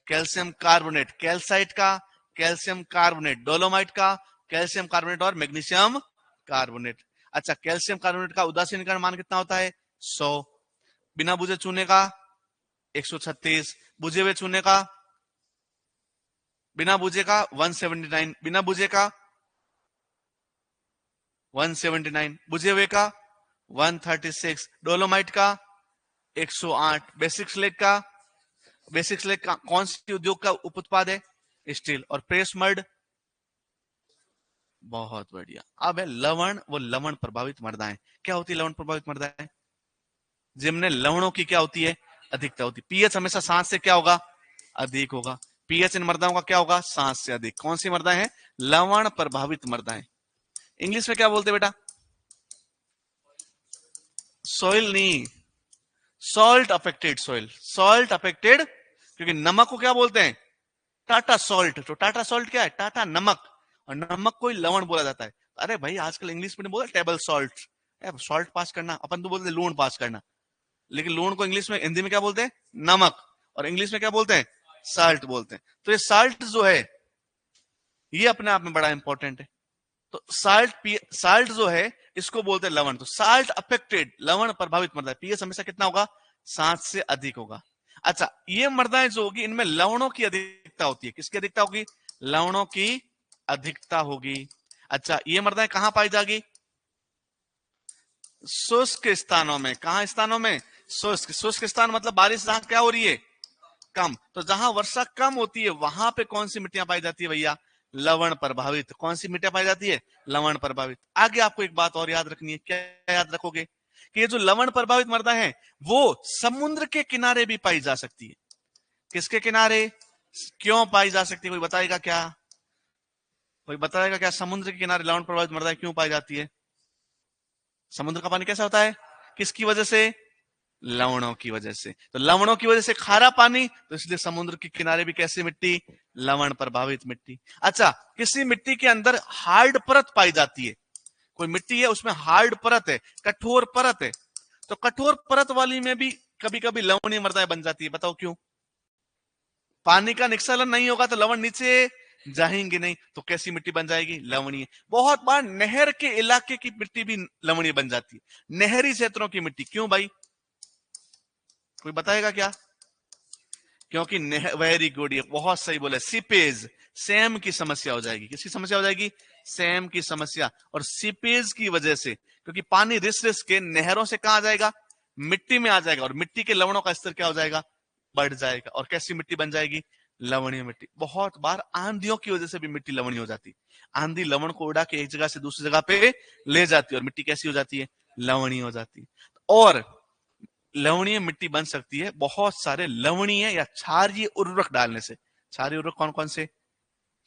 कैल्शियम कार्बोनेट। कैल्साइट का कैल्शियम कार्बोनेट। डोलोमाइट का कैल्शियम कार्बोनेट और मैग्नीशियम कार्बोनेट। अच्छा, कैल्शियम कार्बोनेट का उदासीनीकरण मान कितना होता है? 100। बिना बुझे चूने का 136, बुझे हुए चूने का, बिना बुझे का 179, बिना बुझे का 179, बुझे हुए का 136, डोलोमाइट का 108, बेसिक स्लेग का कौन सी उद्योग का उप उत्पाद है? स्टील। और प्रेस मड, बहुत बढ़िया। अब है लवण, वो लवण प्रभावित मृदाएं। क्या होती है लवण प्रभावित मृदाएं? जिनमें लवणों की क्या होती है? अधिकता होती है। पीएच हमेशा 7 से क्या होगा? अधिक होगा। पीएच इन मृदाओं का क्या होगा? 7 से अधिक। कौन सी मृदाएं हैं? लवण प्रभावित मृदाएं। इंग्लिश में क्या बोलते बेटा? सॉइल नहीं, salt affected soil. Salt affected, क्योंकि नमक को क्या बोलते हैं? टाटा सॉल्ट। तो टाटा सॉल्ट क्या है? टाटा नमक। और नमक को ही लवण बोला जाता है। अरे भाई आजकल इंग्लिश में बोला टेबल सॉल्ट, सॉल्ट पास करना, अपन तो बोलते लूण पास करना, लेकिन लूण को इंग्लिश में, हिंदी में क्या बोलते हैं? नमक। और इंग्लिश में क्या बोलते हैं? साल्ट बोलते हैं। तो ये साल्ट जो है ये अपने आप में बड़ा इंपॉर्टेंट है। तो साल्ट जो है इसको बोलते हैं लवण। तो साल्ट अफेक्टेड, लवण प्रभावित मृदा, पीएच हमेशा कितना होगा? 7 से अधिक होगा। अच्छा, ये मृदाएं जो होगी इनमें लवणों की अधिकता होती है। किसकी अधिकता होगी? लवणों की अधिकता होगी। अच्छा, ये मृदाएं कहां पाई जाएगी? शुष्क स्थानों में। कहां स्थानों में? शुष्क। शुष्क स्थान मतलब बारिश जहां क्या हो रही है? कम। तो जहां वर्षा कम होती है वहां पे कौन सी मिट्टियां पाई जाती है भैया? लवण प्रभावित। कौन सी मिट्टियां पाई जाती है? लवण प्रभावित। आगे आपको एक बात और याद रखनी है। क्या याद रखोगे? कि ये जो लवण प्रभावित मृदा है वो समुद्र के किनारे भी पाई जा सकती है। किसके किनारे? क्यों पाई जा सकती है? कोई बताएगा क्या? कोई बताएगा क्या समुद्र के किनारे लवण प्रभावित मृदा क्यों पाई जाती है? समुद्र का पानी कैसा होता है? किसकी वजह से? लवणों की वजह से। तो लवणों की वजह से खारा पानी, तो इसलिए समुद्र के किनारे भी कैसी मिट्टी? लवण प्रभावित मिट्टी। अच्छा, किसी मिट्टी के अंदर हार्ड परत पाई जाती है। कोई मिट्टी है उसमें हार्ड परत है, कठोर परत है, तो कठोर परत वाली में भी कभी कभी लवणीय मृदाएं बन जाती है। बताओ क्यों? पानी का निस्खलन नहीं होगा तो लवण नीचे जाएंगे नहीं, तो कैसी मिट्टी बन जाएगी? लवणीय। बहुत बार नहर के इलाके की मिट्टी भी लवणीय बन जाती है, नहरी क्षेत्रों की मिट्टी। क्यों भाई? कोई बताएगा क्या? क्योंकि वेरी गुड, ये बहुत सही बोले, सीपेज, सैम की समस्या हो जाएगी। किसकी समस्या हो जाएगी? सैम की समस्या। और सीपेज की वजह से, क्योंकि पानी रिस रिस के नहरों से कहां जाएगा? मिट्टी में आ जाएगा, और मिट्टी के लवणों का स्तर क्या हो जाएगा? बढ़ जाएगा। और कैसी मिट्टी बन जाएगी? लवणीय मिट्टी। बहुत बार आंधियों की वजह से भी मिट्टी लवणीय हो जाती है। आंधी लवण को उड़ा के एक जगह से दूसरी जगह पे ले जाती है और मिट्टी कैसी हो जाती है? लवणीय हो जाती है। और लवणीय मिट्टी बन सकती है बहुत सारे लवणीय या क्षारीय उर्वरक डालने से। क्षारीय उर्वरक कौन कौन से?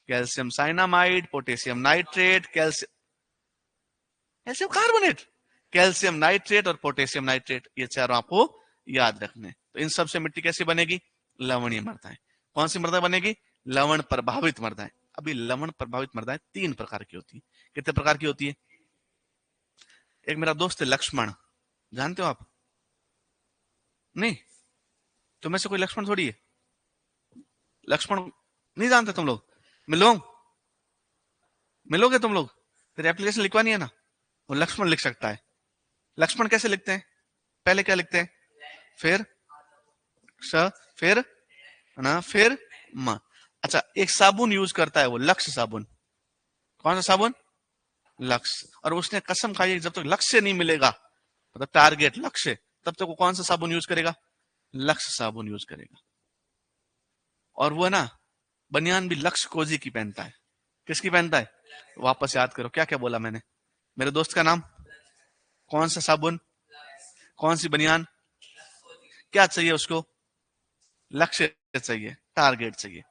Calcium cyanamide, potassium nitrate, calcium carbonate, calcium nitrate और पोटेशियम नाइट्रेट, ये चारों आपको याद रखने। तो इन सब से मिट्टी कैसी बनेगी? लवणीय मृदाएं। कौन सी मृदा बनेगी? लवण प्रभावित मृदाएं। अभी लवण प्रभावित मृदाएं 3 प्रकार की होती है। कितने प्रकार की होती है? एक मेरा दोस्त है लक्ष्मण, जानते हो आप? नहीं? तुम्हें से कोई लक्ष्मण थोड़ी है। लक्ष्मण नहीं जानते तुम लोग? मिलो, मिलोगे तुम लोग? फिर एप्लीकेशन लिखवानी है ना, वो लक्ष्मण लिख सकता है। लक्ष्मण कैसे लिखते हैं? पहले क्या लिखते हैं? फिर स, फिर ना, फिर म। अच्छा, एक साबुन यूज करता है वो, लक्ष्य साबुन। कौन सा साबुन? लक्ष्य। और उसने कसम खाई है जब तक लक्ष्य नहीं मिलेगा, मतलब टारगेट लक्ष्य, तब तक वो कौन सा साबुन यूज करेगा? लक्ष्य साबुन यूज करेगा। और वो ना बनियान भी लक्ष्य कोजी की पहनता है। किसकी पहनता है? वापस याद करो क्या क्या बोला मैंने। मेरे दोस्त का नाम? कौन सा साबुन? कौन सी बनियान? क्या चाहिए उसको? लक्ष्य चाहिए, टारगेट चाहिए।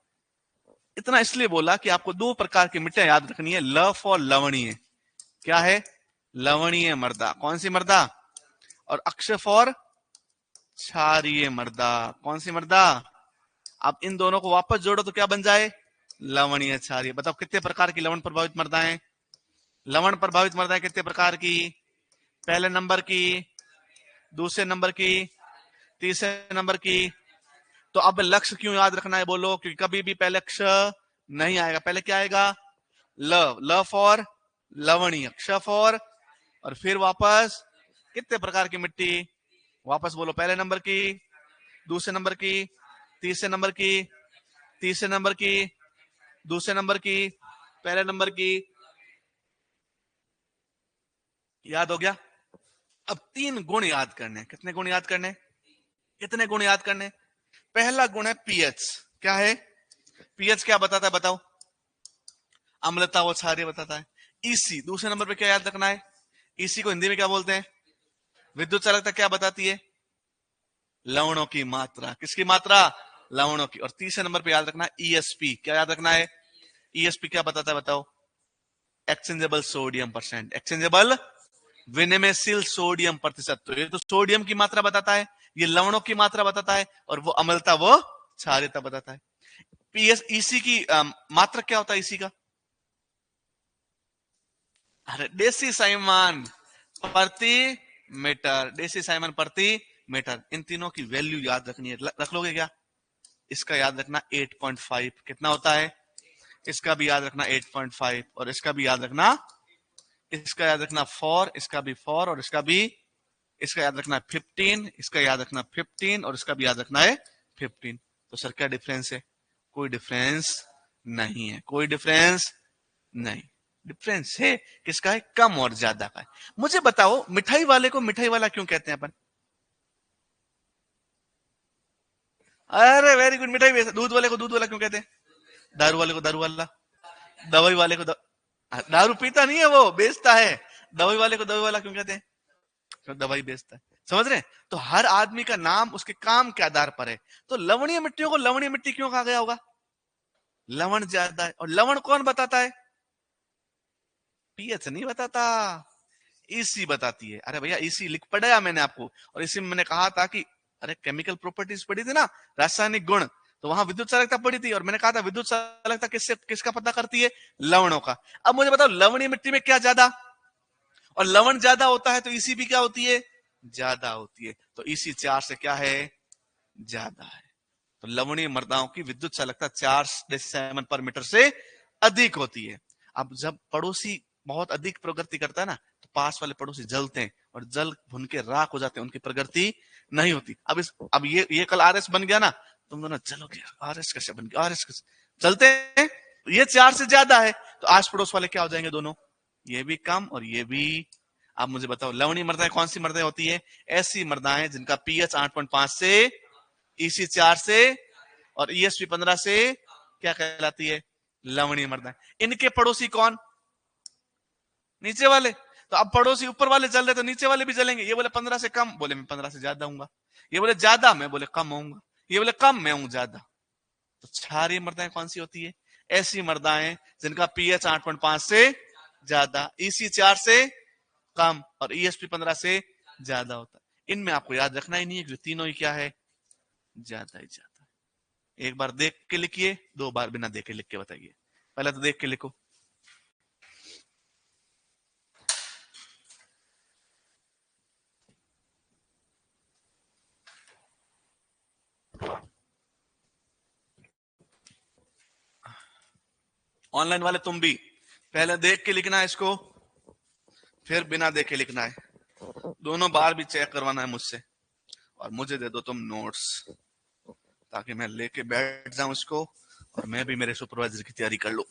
इतना इसलिए बोला कि आपको 2 प्रकार की मिट्टियां याद रखनी है, लफ और लवणीय। क्या है? लवणीय मृदा। कौन सी मृदा? और अक्षय और क्षारीय मृदा। कौन सी मृदा? आप इन दोनों को वापस जोड़ो तो क्या बन जाए? लवणीय क्षारीय। बताओ कितने प्रकार की लवण प्रभावित मृदाएं? लवण प्रभावित मृदाएं कितने प्रकार की? पहले नंबर की, दूसरे नंबर की, तीसरे नंबर की। तो अब लक्ष्य क्यों याद रखना है बोलो? क्योंकि कभी भी पहले क्ष नहीं आएगा, पहले क्या आएगा? ल। ल फॉर लवणीय, क्ष फॉर और फिर वापस कितने प्रकार की मिट्टी, वापस बोलो, पहले नंबर की, दूसरे नंबर की, तीसरे नंबर की, तीसरे नंबर की, दूसरे नंबर की, पहले नंबर की। याद हो गया? अब 3 गुण याद करने। कितने गुण याद करने? कितने गुण याद करने? पहला गुण है पीएच। क्या है पीएच? क्या बताता है बताओ? अम्लता वो क्षारीय बताता है। ईसी दूसरे नंबर पे क्या याद रखना है? ईसी को हिंदी में क्या बोलते हैं? विद्युत चालकता क्या बताती है? लवणों की मात्रा। किसकी मात्रा? लवणों की। और तीसरे नंबर पे याद रखना ईएसपी। क्या याद रखना है? ईएसपी क्या बताता है बताओ? Exchangeable sodium percent. एक्सचेंजेबल विनिमयशील सोडियम प्रतिशत। तो ये तो सोडियम की मात्रा बताता है, ये लवणों की मात्रा बताता है, और वो अम्लता वो क्षारीयता बताता है। पीएस ईसी की मात्रक क्या होता है ईसी का? अरे डेसी साइमन प्रति मीटर। डेसी साइमन प्रति मीटर। इन तीनों की वैल्यू याद रखनी है। रख लोगे क्या? इसका याद रखना 8.5 कितना होता है? इसका भी याद रखना 8.5, और इसका भी याद रखना, इसका याद रखना 4, इसका भी 4, और इसका याद रखना 15, इसका याद रखना 15, और इसका भी याद रखना है 15। तो सर क्या डिफरेंस है? कोई डिफरेंस नहीं है, कोई डिफरेंस नहीं। डिफरेंस है किसका है? कम और ज्यादा का है। मुझे बताओ मिठाई वाले को मिठाई वाला क्यों कहते हैं अपन? अरे वेरी गुड, मिठाई बेचता। दूध वाले को दूध वाला क्यों कहते हैं? दारू वाले को दारू वाला। दवाई वाले को दारू पीता नहीं है, वो बेचता है। दवाई वाले को दवाई वाला क्यों कहते हैं? तो दवाई बेचता है। समझ रहे हैं? तो हर आदमी का नाम उसके काम के आधार पर है। तो लवणीय मिट्टियों को लवणीय मिट्टी क्यों कहा गया होगा? लवण ज्यादा है। और लवण कौन बताता है? पीएच नहीं बताता, ईसी बताती है। अरे भैया ईसी लिख पढ़ाया मैंने आपको, और इसी में मैंने कहा था कि अरे केमिकल प्रॉपर्टीज पढ़ी थी ना, रासायनिक गुण, तो वहां विद्युत चालकता पढ़ी थी, और मैंने कहा था विद्युत चालकता किससे किसका पता करती है? लवणों का। अब मुझे बताओ लवणीय मिट्टी में क्या ज्यादा? और लवण ज्यादा होता है तो ईसी भी क्या होती है? ज्यादा होती है। तो ईसी 4 से क्या है? ज्यादा है। तो लवणीय मृदाओं की विद्युत चालकता 4 डेसीमन पर मीटर से अधिक होती है। अब जब पड़ोसी बहुत अधिक प्रगति करता है ना, तो पास वाले पड़ोसी जलते हैं, और जल भुन के राख हो जाते हैं, उनकी प्रगति नहीं होती। अब ये कल आरएस बन गया ना, तुम दोनों चलोगे आरएस कैसे बन गया, आरएस कैसे चलते हैं? ये 4 से ज्यादा है, तो आस पड़ोस वाले क्या हो जाएंगे दोनों? ये भी कम और ये भी। अब मुझे बताओ लवणीय मृदाएं कौन सी मृदाएं होती है? ऐसी मृदाएं जिनका पीएच 8.5 से, ईसी 4 से, और ईएसपी 15 से क्या कहलाती है? लवणीय मृदाएं। इनके पड़ोसी कौन? नीचे वाले। तो अब पड़ोसी ऊपर वाले जल रहे तो नीचे वाले भी जलेंगे। ये बोले 15 से कम, बोले मैं 15 से ज्यादा हूंगा। ये बोले ज्यादा, मैं बोले कम होऊंगा। ये बोले कम, मैं हूं ज्यादा। तो क्षारीय मृदाएं कौन सी होती है? ऐसी मृदाएं जिनका पीएच 8.5 से ज्यादा, ईसी 4 से कम, और ईएसपी 15 से ज्यादा होता है। इनमें आपको याद रखना ही नहीं है कि तीनों ही क्या है? ज्यादा ही ज्यादा। एक बार देख के लिखिए, 2 बार बिना देखे लिख के बताइए। पहले तो देख के लिखो। ऑनलाइन वाले तुम भी पहले देख के लिखना है इसको, फिर बिना देखे लिखना है। दोनों बार भी चेक करवाना है मुझसे, और मुझे दे दो तुम नोट्स, ताकि मैं लेके बैठ जाऊं इसको, और मैं भी मेरे सुपरवाइजर की तैयारी कर लूं।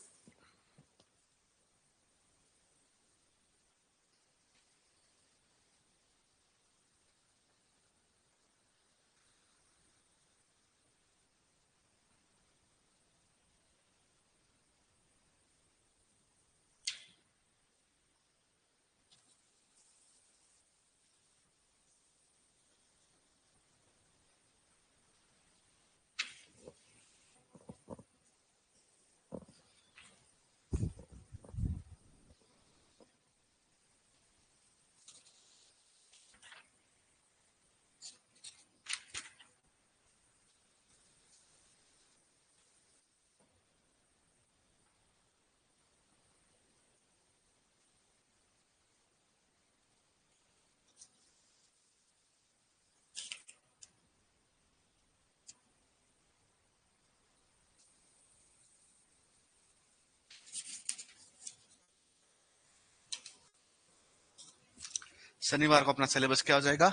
शनिवार को अपना सिलेबस क्या हो जाएगा,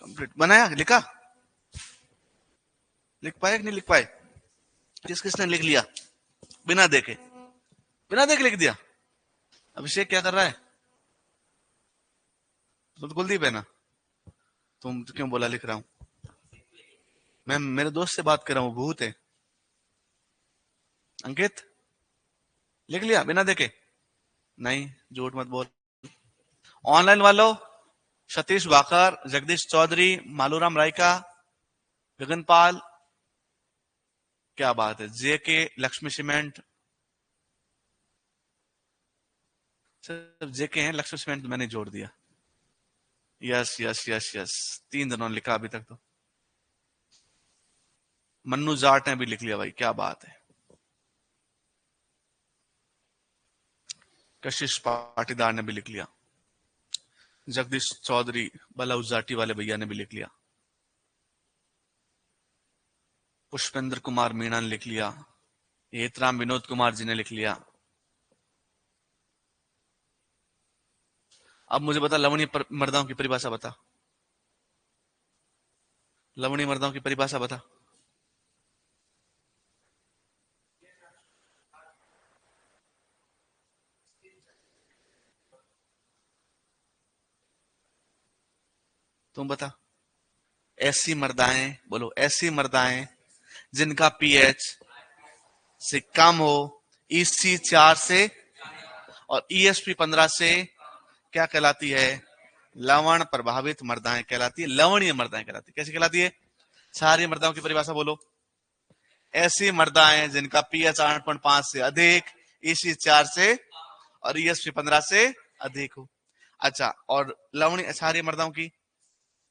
कंप्लीट। बनाया, लिखा, लिख पाए कि नहीं लिख पाए? किस किसने लिख लिया बिना देखे, बिना देखे लिख दिया? अभिषेक क्या कर रहा है? तो कुलदीप है ना, तुम तो क्यों बोला लिख रहा हूं? मैं मेरे दोस्त से बात कर रहा हूं, भूत है। अंकित लिख लिया बिना देखे? नहीं, झूठ मत बोल। ऑनलाइन वालों, सतीश वाकर, जगदीश चौधरी, मालूराम रायका, गगनपाल, क्या बात है, जेके, लक्ष्मी सीमेंट, सिर्फ जेके हैं, लक्ष्मी सीमेंट मैंने जोड़ दिया। यस यस यस यस, 3 दिनों ने लिखा अभी तक तो। मन्नू जाट ने भी लिख लिया भाई, क्या बात है। कशिश पाटीदार ने भी लिख लिया। जगदीश चौधरी, बलाउ जाटी वाले भैया ने भी लिख लिया। पुष्पेंद्र कुमार मीणा ने लिख लिया। हेतराम विनोद कुमार जी ने लिख लिया। अब मुझे बता, लवणीय मर्दाओं की परिभाषा बता, लवणीय मर्दाओं की परिभाषा बता। तुम बता। ऐसी मर्दाएं, बोलो, ऐसी मर्दाएं जिनका पीएच से कम हो, ईसी 4 से और ईएसपी 15 से, क्या कहलाती है? लवण प्रभावित मर्दाएं कहलाती है, लवणीय मर्दाएं कहलाती है। कैसी कहलाती है? सारी मर्दाओं की परिभाषा बोलो। ऐसी मर्दाएं जिनका पीएच 8.5 से अधिक, ईसी 4 से और ईएसपी 15 से अधिक हो। अच्छा, और लवणीय सारी मर्दाओं की,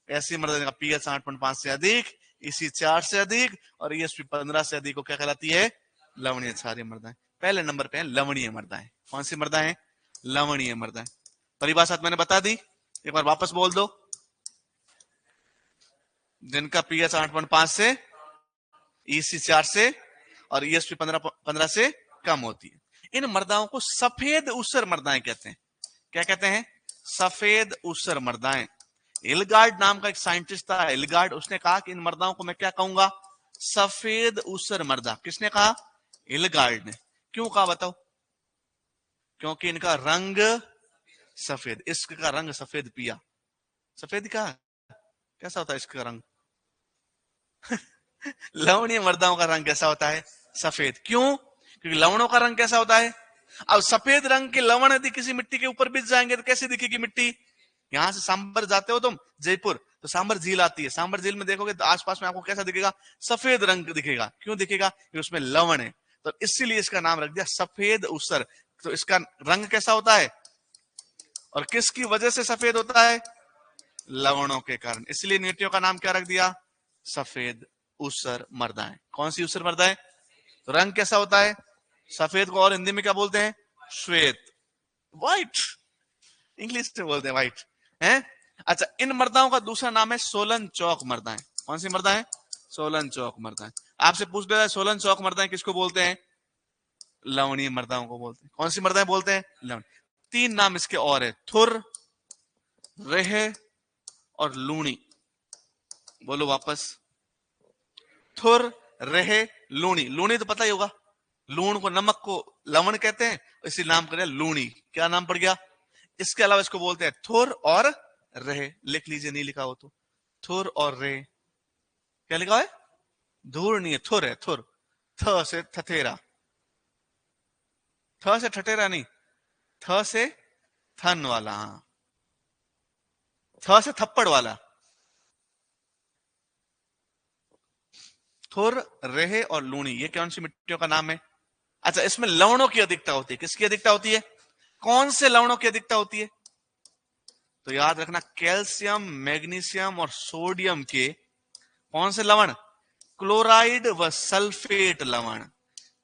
ऐसी मर्दा जिनका पीएच 8.5 से अधिक, ईसी 4 से अधिक और ईएसपी 15 से अधिक को क्या कहलाती है? लवणीय सारी मर्दाएं। पहले नंबर पे है लवणीय मर्दाएं। कौन सी मर्दाएं? लवणीय मर्दाएं। परिभाषा मैंने बता दी, एक बार वापस बोल दो। जिनका पीएच 8.5 से, ईसी 4 से और ईएसपी 15 से कम होती है। इन मर्दाओं को सफेद ऊसर मर्दाएं कहते हैं। क्या कहते हैं? सफेद ऊसर मर्दाएं। इलगार्ड नाम का एक साइंटिस्ट था, इलगार्ड, उसने कहा कि इन मर्दाओं को मैं क्या कहूंगा? सफेद ऊसर मर्दा। किसने कहा? इलगार्ड ने। क्यों कहा बताओ? क्योंकि इनका रंग सफेद, इश्क का रंग सफेद पिया। सफेद का कैसा होता है इश्क का रंग? लवणीय मर्दाओं का रंग कैसा होता है? सफेद। क्यों? क्योंकि लवणों का रंग कैसा होता है? अब सफेद रंग के लवण यदि किसी मिट्टी के ऊपर बिछ जाएंगे तो कैसी दिखेगी मिट्टी? यहां से सांबर जाते हो तुम जयपुर, तो सांबर झील आती है, सांबर झील में देखोगे तो आसपास में आपको कैसा दिखेगा? सफेद रंग दिखेगा। क्यों दिखेगा? क्योंकि उसमें लवण है। तो इसीलिए इसका नाम रख दिया सफेद ऊसर। तो इसका रंग कैसा होता है और किसकी वजह से सफेद होता है? लवणों के कारण। इसलिए नीतियों का नाम क्या रख दिया? सफेद ऊसर मर्दाएं। कौन सी ऊसर मर्दाएं? तो रंग कैसा होता है? सफेद को और हिंदी में क्या बोलते हैं? श्वेत, व्हाइट। इंग्लिश में बोलते हैं व्हाइट है। अच्छा, इन मर्दाओं का दूसरा नाम है सोलन चौक मर्दाएं। कौन सी मर्दाएं? सोलन चौक मर्दाएं। आपसे पूछ लिया सोलन चौक मर्दाएं किसको बोलते हैं? लवणीय मर्दाओं को बोलते हैं। कौन सी मर्दाएं बोलते हैं? लवण। 3 नाम इसके और है, थुर, रेह और लूणी। बोलो वापस। थुर, रेह, लूणी। लूणी तो पता ही होगा, लूण को, नमक को लवण कहते हैं, इसी नाम कर लूणी। क्या नाम पड़ गया? इसके अलावा इसको बोलते हैं थुर और रेह। लिख लीजिए, नहीं लिखा हो तो। थुर और रेह। क्या लिखा है? धूर नहीं है, थुर है, थुर। थ से थथेरा, थ से ठठेरा नहीं, थ से थन वाला, हाँ, थ से थप्पड़ वाला। थुर, रेह और लूणी, ये कौन सी मिट्टियों का नाम है? अच्छा, इसमें लवणों की अधिकता होती है। किसकी अधिकता होती है? कौन से लवणों की अधिकता होती है? तो याद रखना, कैल्शियम, मैग्नीशियम और सोडियम के कौन से लवण? क्लोराइड व सल्फेट लवण।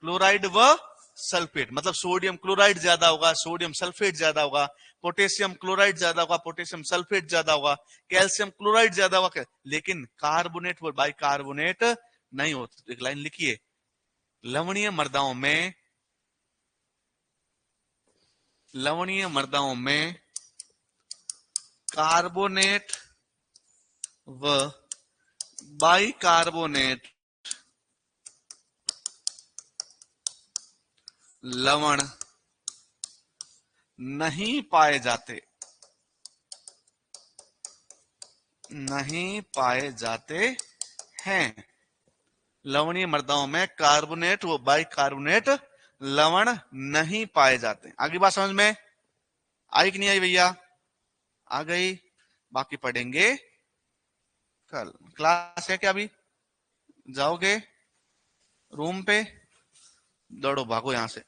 क्लोराइड व सल्फेट मतलब सोडियम क्लोराइड ज्यादा होगा, सोडियम सल्फेट ज्यादा होगा, पोटेशियम क्लोराइड ज्यादा होगा, पोटेशियम सल्फेट ज्यादा होगा, कैल्शियम क्लोराइड ज्यादा होगा। लेकिन कार्बोनेट व बाइकार्बोनेट नहीं होता। एक लाइन लिखिए, लवणीय मर्दाओं में, लवणीय मर्दाओं में कार्बोनेट व बाइकार्बोनेट लवण नहीं पाए जाते, नहीं पाए जाते हैं। लवणीय मृदाओं में कार्बोनेट व बाइकार्बोनेट लवण नहीं पाए जाते। आगे बात समझ में आई कि नहीं आई भैया? आ गई। बाकी पढ़ेंगे कल। क्लास है क्या? अभी जाओगे रूम पे? दौड़ो भागो यहां से।